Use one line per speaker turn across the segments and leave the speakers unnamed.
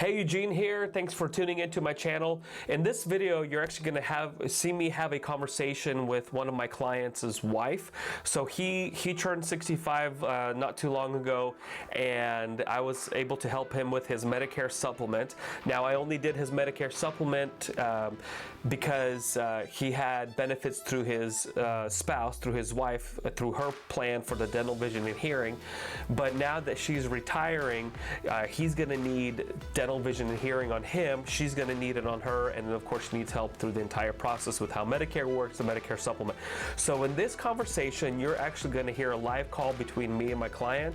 Hey, Eugene here. Thanks for tuning into my channel. In this video, you're actually going to see me have a conversation with one of my clients' wife. So he turned 65 not too long ago, and I was able to help him with his Medicare supplement. Now, I only did his Medicare supplement because he had benefits through his spouse, through his wife, through her plan for the dental, vision, and hearing. But now that she's retiring, he's going to need dental, vision, and hearing on him. She's going to need it on her, and then of course she needs help through the entire process with how Medicare works, the Medicare supplement. So in this conversation, you're actually going to hear a live call between me and my client.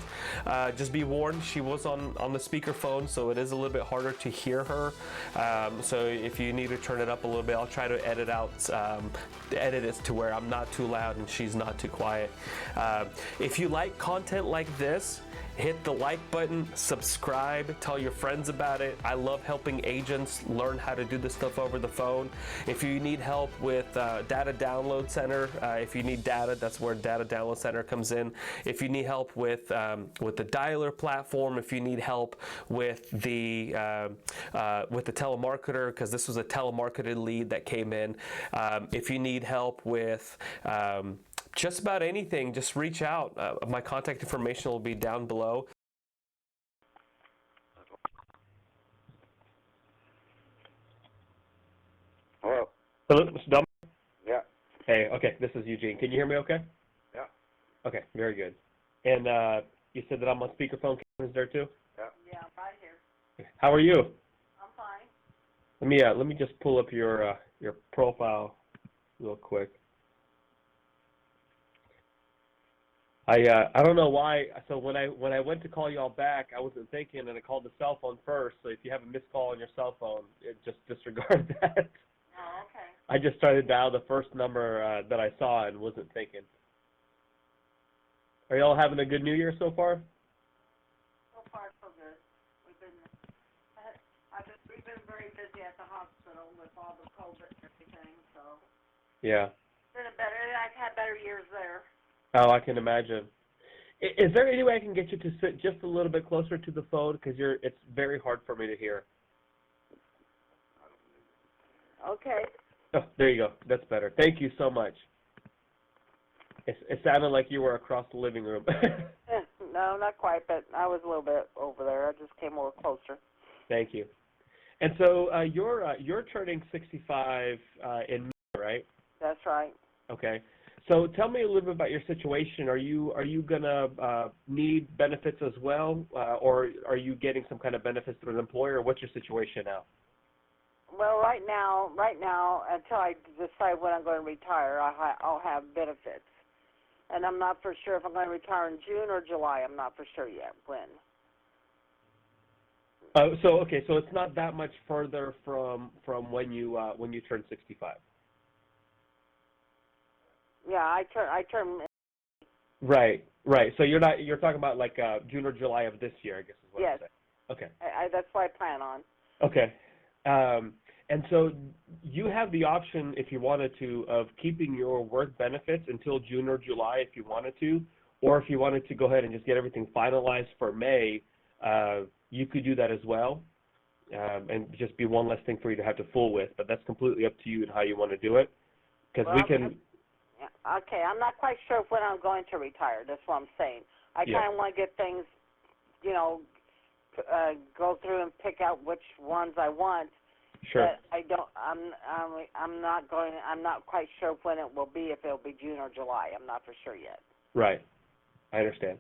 Just be warned, she was on the speakerphone, so it is a little bit harder to hear her. So if you need to turn it up a little bit, I'll try to edit it to where I'm not too loud and she's not too quiet. If you like content like this, hit the like button, subscribe, tell your friends about it. I love helping agents learn how to do this stuff over the phone. If you need help with Data Download Center, if you need data, that's where Data Download Center comes in. If you need help with the dialer platform, if you need help with the telemarketer, because this was a telemarketed lead that came in. If you need help with just about anything, just reach out. My contact information will be down below.
Hello.
Hello, Mr. Dumb.
Yeah.
Hey, okay, this is Eugene. Can you hear me okay?
Yeah.
Okay, very good. And you said that I'm on speakerphone. Is there too?
Yeah.
Yeah, I'm right here.
How are you?
I'm fine.
Let me just pull up your profile real quick. I don't know why. So when I went to call y'all back, I wasn't thinking, and I called the cell phone first. So if you have a missed call on your cell phone, just disregard that.
Oh, okay.
I just tried to dial the first number that I saw and wasn't thinking. Are y'all having a good New Year so far?
So far, so good. We've been very busy at the hospital with all the COVID and everything, so.
Yeah.
I've had better years there.
Oh, I can imagine. Is there any way I can get you to sit just a little bit closer to the phone, because it's very hard for me to hear.
Okay.
Oh, there you go. That's better. Thank you so much. It sounded like you were across the living room.
No, not quite, but I was a little bit over there. I just came a little closer.
Thank you. And so you're turning 65 in May, right?
That's right.
Okay. So tell me a little bit about your situation. Are you gonna need benefits as well, or are you getting some kind of benefits through an employer? What's your situation now?
Well, right now, until I decide when I'm going to retire, I'll have benefits. And I'm not for sure if I'm going to retire in June or July. I'm not for sure yet when.
So it's not that much further from when you turn 65.
Yeah, I turn.
Right. So you're talking about like June or July of this year, I guess is what
Yes.
I'm saying. Okay.
That's what I plan on.
Okay. And so you have the option, if you wanted to, of keeping your work benefits until June or July if you wanted to, or if you wanted to go ahead and just get everything finalized for May, you could do that as well, and just be one less thing for you to have to fool with. But that's completely up to you and how you want to do it, because we can.
Okay, I'm not quite sure when I'm going to retire. That's what I'm saying. I kind of want to get things, go through and pick out which ones I want.
Sure.
But I don't. I'm not quite sure when it will be. If it'll be June or July, I'm not for sure yet.
Right. I understand.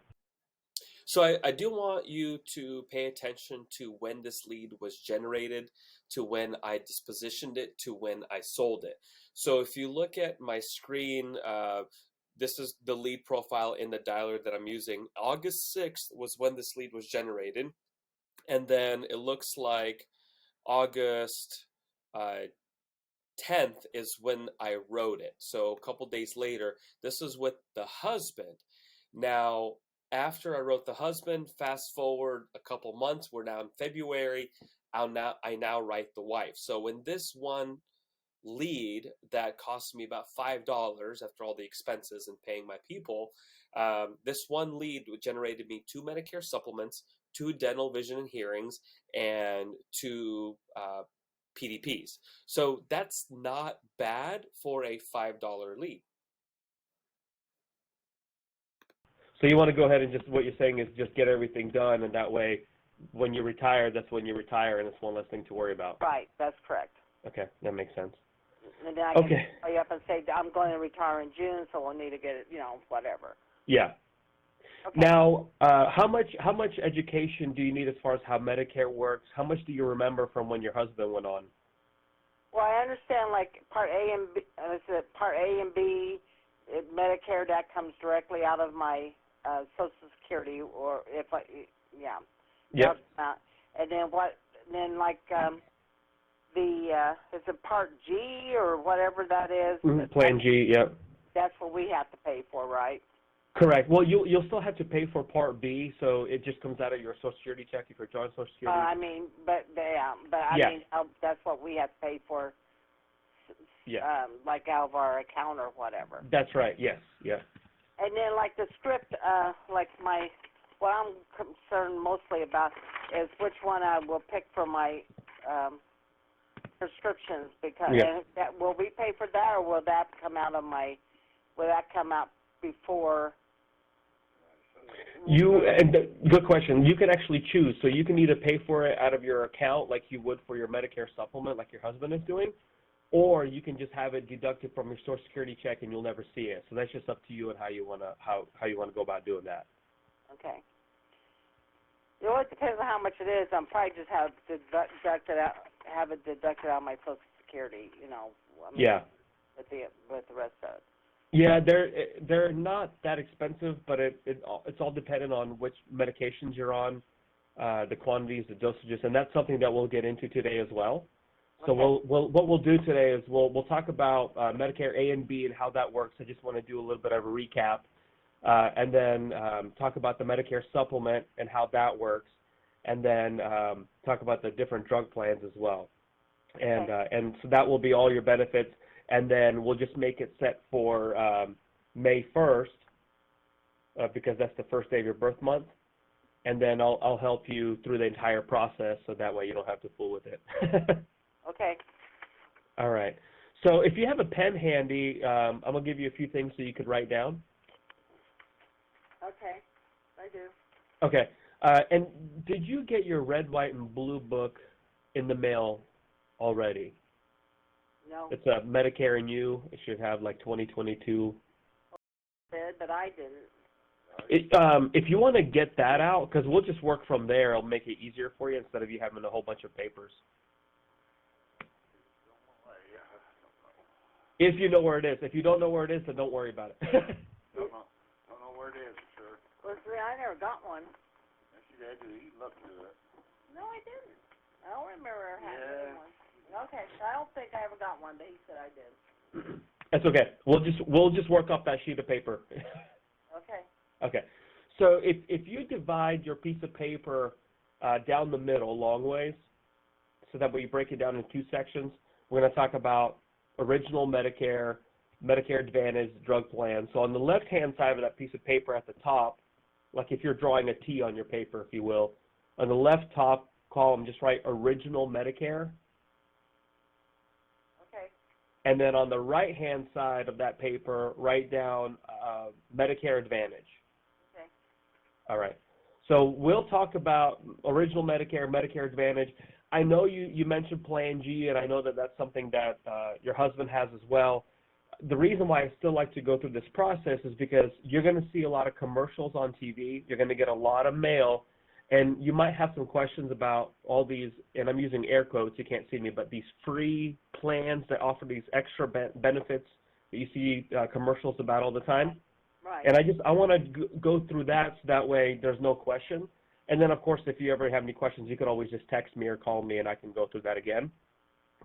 So I do want you to pay attention to when this lead was generated, to when I dispositioned it, to when I sold it. So if you look at my screen, this is the lead profile in the dialer that I'm using. August 6th was when this lead was generated. And then it looks like August 10th is when I wrote it. So a couple days later, this is with the husband. Now, after I wrote the husband, fast forward a couple months, we're now in February, I now write the wife. So when this one lead that cost me about $5 after all the expenses and paying my people, this one lead generated me 2 Medicare supplements, 2 dental, vision, and hearings, and 2 PDPs. So that's not bad for a $5 lead. So you want to go ahead and just, what you're saying is just get everything done, and that way when you retire, that's when you retire, and it's one less thing to worry about.
Right, that's correct.
Okay, that makes sense.
And then I can call you up and say, I'm going to retire in June, so we'll need to get it, whatever.
Yeah. Okay. Now, how much education do you need as far as how Medicare works? How much do you remember from when your husband went on?
Well, I understand like Part A and B, Part A and B, Medicare, that comes directly out of my Social Security, or if I, yeah.
Yep.
And then what? Then like is it Part G or whatever that is?
Plan G. Yep.
That's what we have to pay for, right?
Correct. Well, you'll still have to pay for Part B, so it just comes out of your Social Security check if you're drawing Social Security.
That's what we have to pay for.
Yeah.
Like out of our account or whatever.
That's right. Yes. Yeah.
And then like the script, what I'm concerned mostly about is which one I will pick for my prescriptions, because will we pay for that, or will that come out before?
Good question. You can actually choose. So you can either pay for it out of your account like you would for your Medicare supplement like your husband is doing, or you can just have it deducted from your Social Security check and you'll never see it. So that's just up to you and how you want to go about doing that.
Okay. It always depends on how much it is. I'm probably just have it deducted out of my Social Security. With the rest of it.
Yeah, they're not that expensive, but it's all dependent on which medications you're on, the quantities, the dosages, and that's something that we'll get into today as well. So what we'll do today is we'll talk about Medicare A and B and how that works. I just want to do a little bit of a recap, and then talk about the Medicare supplement and how that works, and then talk about the different drug plans as well. And so that will be all your benefits. And then we'll just make it set for May 1st because that's the first day of your birth month. And then I'll help you through the entire process, so that way you don't have to fool with it.
Okay.
All right. So if you have a pen handy, I'm going to give you a few things so you could write down.
Okay, I do.
Okay. And did you get your red, white, and blue book in the mail already?
No.
It's a Medicare and You. It should have like 2022.
But I didn't.
If you want to get that out, because we'll just work from there, it'll make it easier for you instead of you having a whole bunch of papers. If you know where it is. If you don't know where it is, then don't worry about it.
Don't know where it is, sir.
Well, see, I never got one.
Yes, you did. You looked through it.
No, I didn't. I don't remember having one. Okay, so I don't think I ever got one, but he said I did.
That's okay. We'll just work off that sheet of paper.
Okay.
Okay. So if you divide your piece of paper down the middle long ways, so that way you break it down into 2 sections, we're going to talk about original Medicare, Medicare Advantage, drug plan. So on the left-hand side of that piece of paper at the top, like if you're drawing a T on your paper, if you will, on the left top column, just write original Medicare.
Okay.
And then on the right-hand side of that paper, write down Medicare Advantage.
Okay.
All right. So we'll talk about original Medicare, Medicare Advantage. I know you mentioned Plan G, and I know that that's something that your husband has as well. The reason why I still like to go through this process is because you're going to see a lot of commercials on TV. You're going to get a lot of mail, and you might have some questions about all these, and I'm using air quotes, you can't see me, but these free plans that offer these extra benefits that you see commercials about all the time.
Right.
And I want to go through that so that way there's no question. And then, of course, if you ever have any questions, you could always just text me or call me, and I can go through that again.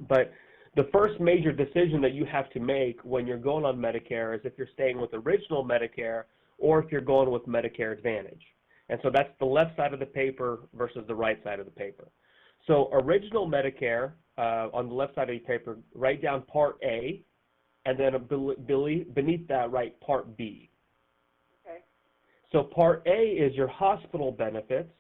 But the first major decision that you have to make when you're going on Medicare is if you're staying with original Medicare or if you're going with Medicare Advantage. And so that's the left side of the paper versus the right side of the paper. So original Medicare, on the left side of the paper, write down Part A, and then beneath that, write Part B.
Okay.
So Part A is your hospital benefits,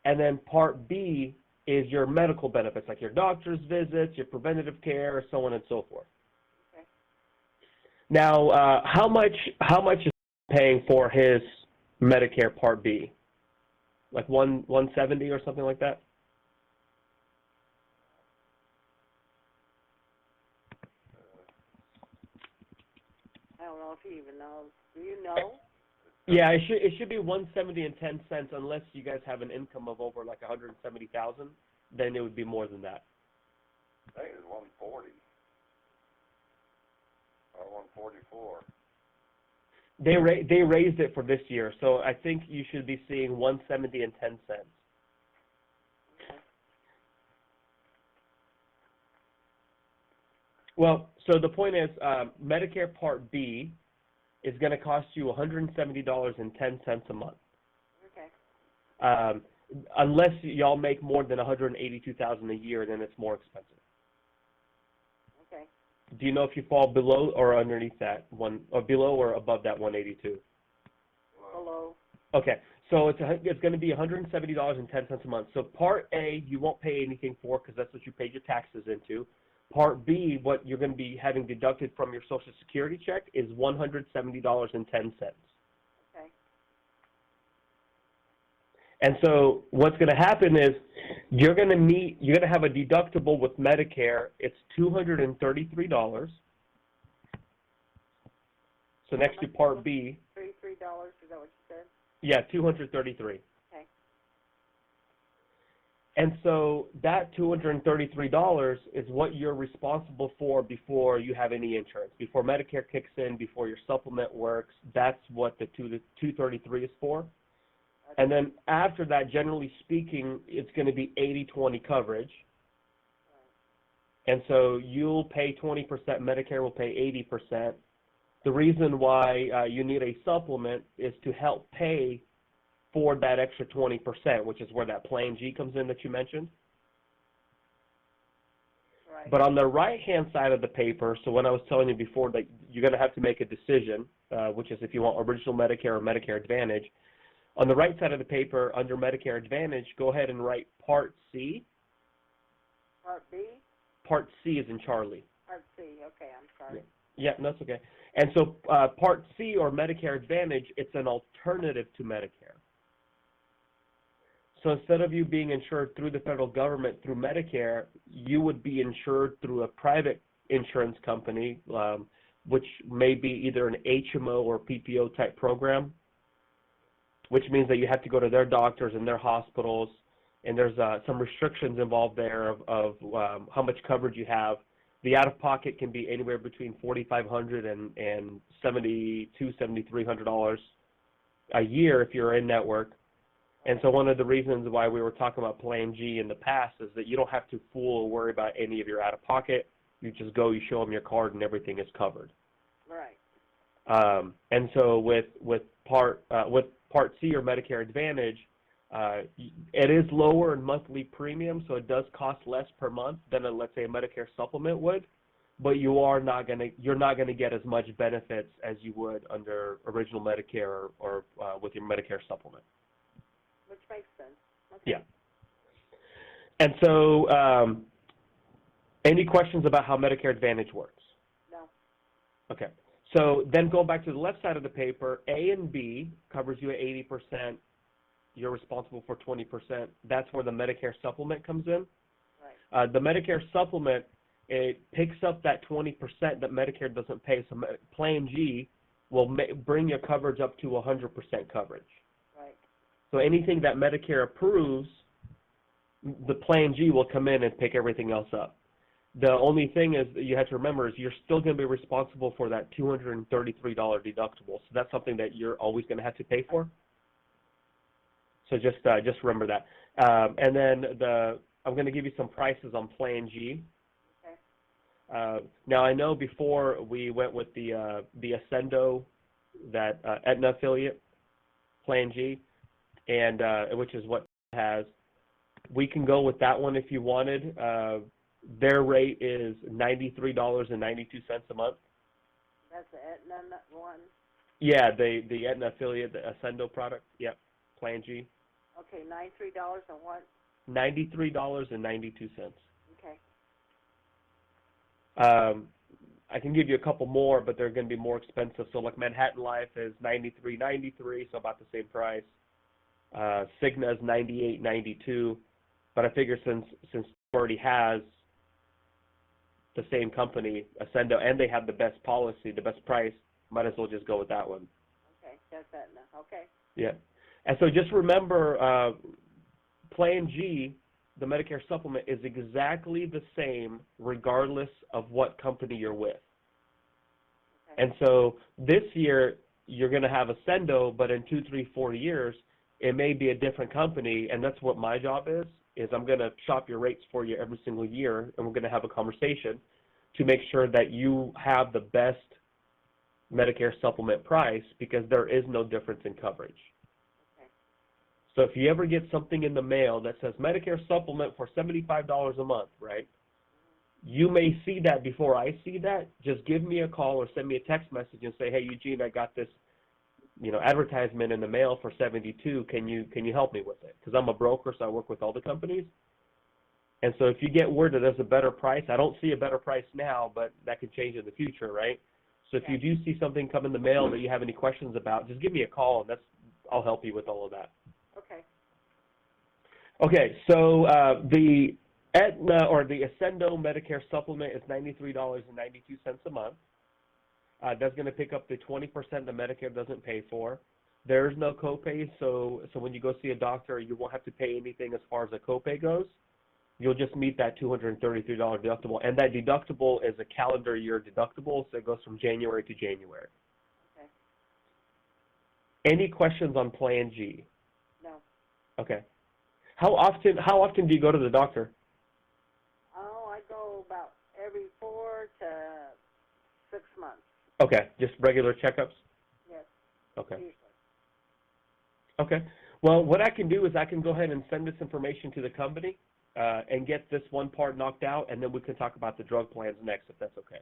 And then Part B is your medical benefits, like your doctor's visits, your preventative care, so on and so forth.
Okay.
Now, how much is he paying for his Medicare Part B? Like 170 or something like that?
I don't know if he even knows. Do you know?
Yeah, it should be 170 and 10 cents unless you guys have an income of over like 170,000, then it would be more than that.
I think it's 140 or 144.
They raised it for this year, so I think you should be seeing 170 and 10 cents. Well, so the point is, Medicare Part B is going to cost you $170.10 a month.
Okay.
Unless y'all make more than $182,000 a year, then it's more expensive.
Okay.
Do you know if you fall below or underneath that one, or below or above that 182?
Below.
Okay, so it's going to be $170.10 a month. So Part A, you won't pay anything for because that's what you paid your taxes into. Part B, what you're going to be having deducted from your Social Security check is $170.10.
Okay.
And so what's going to happen is you're going to have a deductible with Medicare. It's $233. So next to Part B.
$33, is that what you said?
Yeah, $233.
Okay.
And so that $233 is what you're responsible for before you have any insurance. Before Medicare kicks in, before your supplement works, that's what the $233 is for. And then after that, generally speaking, it's going to be 80-20 coverage. And so you'll pay 20%, Medicare will pay 80%. The reason why you need a supplement is to help pay for that extra 20%, which is where that Plan G comes in that you mentioned.
Right.
But on the right-hand side of the paper, so when I was telling you before that you're going to have to make a decision, which is if you want original Medicare or Medicare Advantage, on the right side of the paper, under Medicare Advantage, go ahead and write Part C.
Part B?
Part C is in Charlie.
Part C, okay, I'm sorry.
Yeah, no, that's okay. And so Part C, or Medicare Advantage, it's an alternative to Medicare. So instead of you being insured through the federal government through Medicare, you would be insured through a private insurance company, which may be either an HMO or PPO type program, which means that you have to go to their doctors and their hospitals, and there's some restrictions involved there of how much coverage you have. The out-of-pocket can be anywhere between $4,500 and $7,300 a year if you're in network. And so one of the reasons why we were talking about Plan G in the past is that you don't have to fool or worry about any of your out-of-pocket. You just go, you show them your card, and everything is covered.
Right.
And so with Part C, or Medicare Advantage, it is lower in monthly premium, so it does cost less per month than let's say a Medicare supplement would, but you're not gonna get as much benefits as you would under original Medicare or with your Medicare supplement.
Which makes sense. Okay.
Yeah. And so, any questions about how Medicare Advantage works?
No.
Okay. So then go back to the left side of the paper. A and B covers you at 80%. You're responsible for 20%. That's where the Medicare supplement comes in.
Right.
The Medicare supplement, it picks up that 20% that Medicare doesn't pay. So Plan G will bring your coverage up to 100% coverage.
Right.
So anything that Medicare approves, the Plan G will come in and pick everything else up. The only thing is that you have to remember is you're still going to be responsible for that $233 deductible. So that's something that you're always going to have to pay for. So just remember that. And then I'm going to give you some prices on Plan G.
Okay.
Now I know before we went with the Ascendo, that Aetna affiliate, Plan G, and which is what has. We can go with that one if you wanted. Their rate is $93.92 a month.
That's the Aetna one?
Yeah, the Aetna affiliate, the Ascendo product. Yep, Plan G.
Okay, $93 and what?
$93.92.
Okay.
I can give you a couple more, but they're going to be more expensive. So like Manhattan Life is $93.93, so about the same price. Cigna is $98.92, but I figure since it already has the same company, Ascendo, and they have the best policy, the best price, might as well just go with that one.
Okay, that's that now. Okay.
Yeah. And so just remember, Plan G, the Medicare supplement, is exactly the same regardless of what company you're with.
Okay.
And so this year, you're going to have Ascendo, but in 2, 3, 4 years, it may be a different company, and that's what my job is I'm going to shop your rates for you every single year, and we're going to have a conversation to make sure that you have the best Medicare supplement price, because there is no difference in coverage.
Okay.
So if you ever get something in the mail that says Medicare supplement for $75 a month, right? You may see that before I see that. Just give me a call or send me a text message and say, hey, Eugene, I got this, advertisement in the mail for $72. Can you help me with it? Because I'm a broker, so I work with all the companies. And so if you get word that there's a better price, I don't see a better price now, but that could change in the future, right? So if you do see something come in the mail that you have any questions about, just give me a call, and I'll help you with all of that.
Okay.
Okay, so the Aetna or the Ascendo Medicare supplement is $93.92 a month. That's going to pick up the 20% that Medicare doesn't pay for. There's no copay, so when you go see a doctor, you won't have to pay anything as far as a copay goes. You'll just meet that $233 deductible, and that deductible is a calendar year deductible, so it goes from January to January.
Okay.
Any questions on Plan G?
No.
Okay. How often do you go to the doctor?
Oh, I go about every 4 to 6 months.
Okay, just regular checkups?
Yes.
Okay.
Usually.
Okay. Well, what I can do is I can go ahead and send this information to the company and get this one part knocked out, and then we can talk about the drug plans next, if that's okay.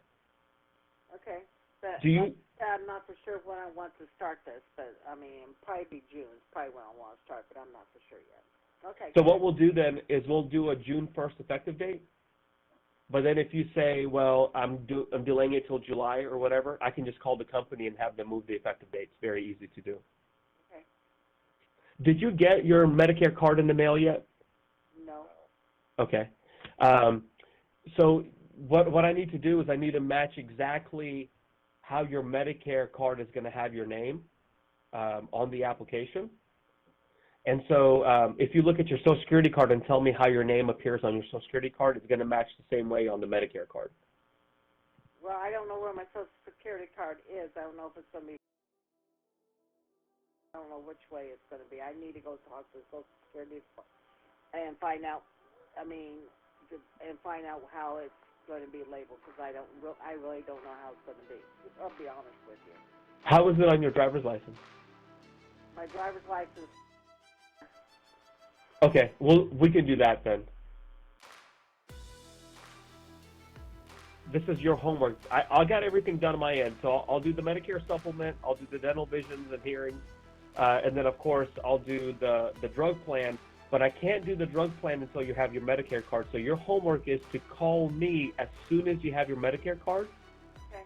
Okay. But
Do you?
I'm not for sure when I want to start this, but I mean, probably be June. It's probably when I want to start, but I'm not for sure yet. Okay.
So what we'll do then is we'll do a June 1st effective date. But then if you say, well, I'm delaying it till July or whatever, I can just call the company and have them move the effective date. It's very easy to do.
Okay.
Did you get your Medicare card in the mail yet?
No.
Okay. So what I need to do is I need to match exactly how your Medicare card is going to have your name on the application. And so if you look at your Social Security card and tell me how your name appears on your Social Security card, it's going to match the same way on the Medicare card.
Well, I don't know where my Social Security card is. I don't know if it's going to be. I don't know which way it's going to be. I need to go talk to Social Security and find out. I mean, and find out how it's going to be labeled, because I really don't know how it's going to be. I'll be honest with you.
How is it on your driver's license?
My driver's license.
Okay, well, we can do that then. This is your homework. I got everything done on my end, so I'll do the Medicare supplement, I'll do the dental visions and hearings, and then, of course, I'll do the drug plan, but I can't do the drug plan until you have your Medicare card. So your homework is to call me as soon as you have your Medicare card,
Okay.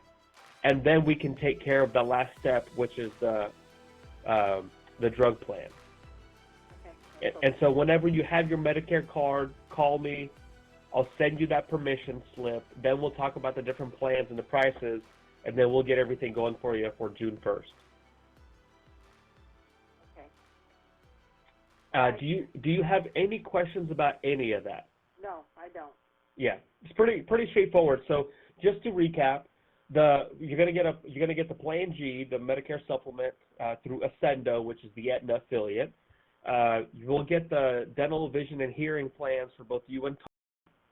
and then we can take care of the last step, which is the drug plan.
Okay.
And so whenever you have your Medicare card, call me. I'll send you that permission slip. Then we'll talk about the different plans and the prices, and then we'll get everything going for you for June 1st.
Okay.
Do you have any questions about any of that?
No, I don't.
Yeah, it's pretty straightforward. So just to recap, you're gonna get the Plan G, the Medicare supplement through Ascendo, which is the Aetna affiliate. You will get the dental, vision, and hearing plans for both you and Tom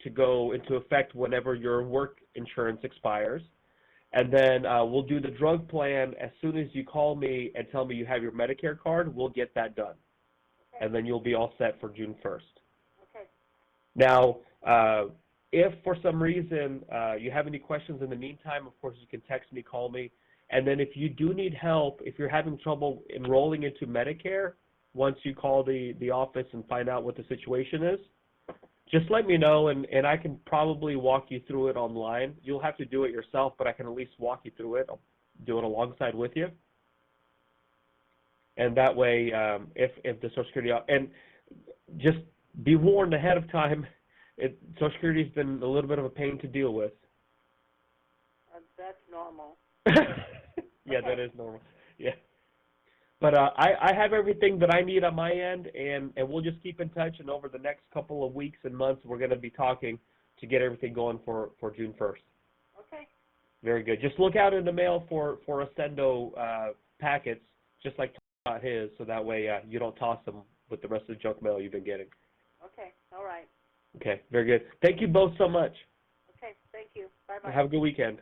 to go into effect whenever your work insurance expires. And then we'll do the drug plan as soon as you call me and tell me you have your Medicare card. We'll get that done.
Okay.
And then you'll be all set for June 1st.
Okay.
Now, if for some reason you have any questions in the meantime, of course, you can text me, call me. And then if you do need help, if you're having trouble enrolling into Medicare, once you call the office and find out what the situation is, just let me know, and I can probably walk you through it online. You'll have to do it yourself, but I can at least walk you through it. I'll do it alongside with you. And that way, if the Social Security, and just be warned ahead of time, Social Security's been a little bit of a pain to deal with.
That's normal.
Yeah, that is normal. Yeah. But I have everything that I need on my end, and we'll just keep in touch. And over the next couple of weeks and months, we're going to be talking to get everything going for June 1st.
Okay.
Very good. Just look out in the mail for Ascendo packets, just like Todd his, so that way you don't toss them with the rest of the junk mail you've been getting.
Okay. All right.
Okay. Very good. Thank you both so much.
Okay. Thank you. Bye-bye.
Have a good weekend.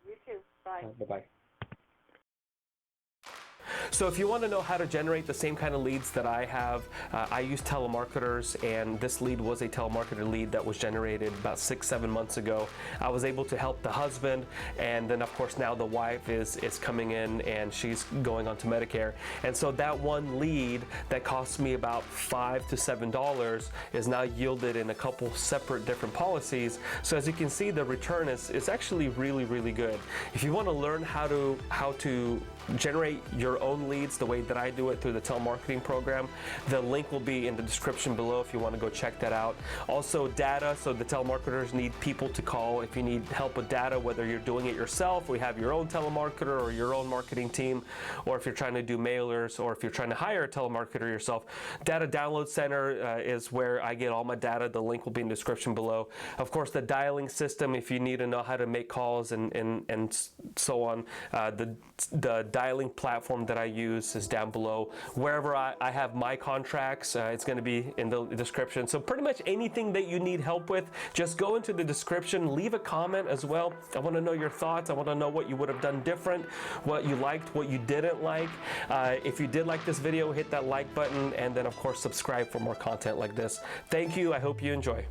You too. Bye.
Bye-bye. So if you want to know how to generate the same kind of leads that I have, I use telemarketers, and this lead was a telemarketer lead that was generated about 6-7 months ago. I was able to help the husband, and then of course now the wife is coming in and she's going on to Medicare. And so that one lead that cost me about $5 to $7 is now yielded in a couple separate different policies. So as you can see, the return is actually really, really good. If you want to learn how to generate your own leads the way that I do it through the telemarketing program, the link will be in the description below if you want to go check that out. Also data, so the telemarketers need people to call if you need help with data, whether you're doing it yourself, we have your own telemarketer or your own marketing team, or if you're trying to do mailers, or if you're trying to hire a telemarketer yourself. Data Download Center is where I get all my data. The link will be in the description below. Of course, the dialing system, if you need to know how to make calls and so on, the dialing platform that I use is down below. Wherever I have my contracts, it's going to be in the description. So pretty much anything that you need help with, just go into the description, leave a comment as well. I want to know your thoughts. I want to know what you would have done different, what you liked, what you didn't like. If you did like this video, hit that like button, and then of course subscribe for more content like this. Thank you. I hope you enjoy.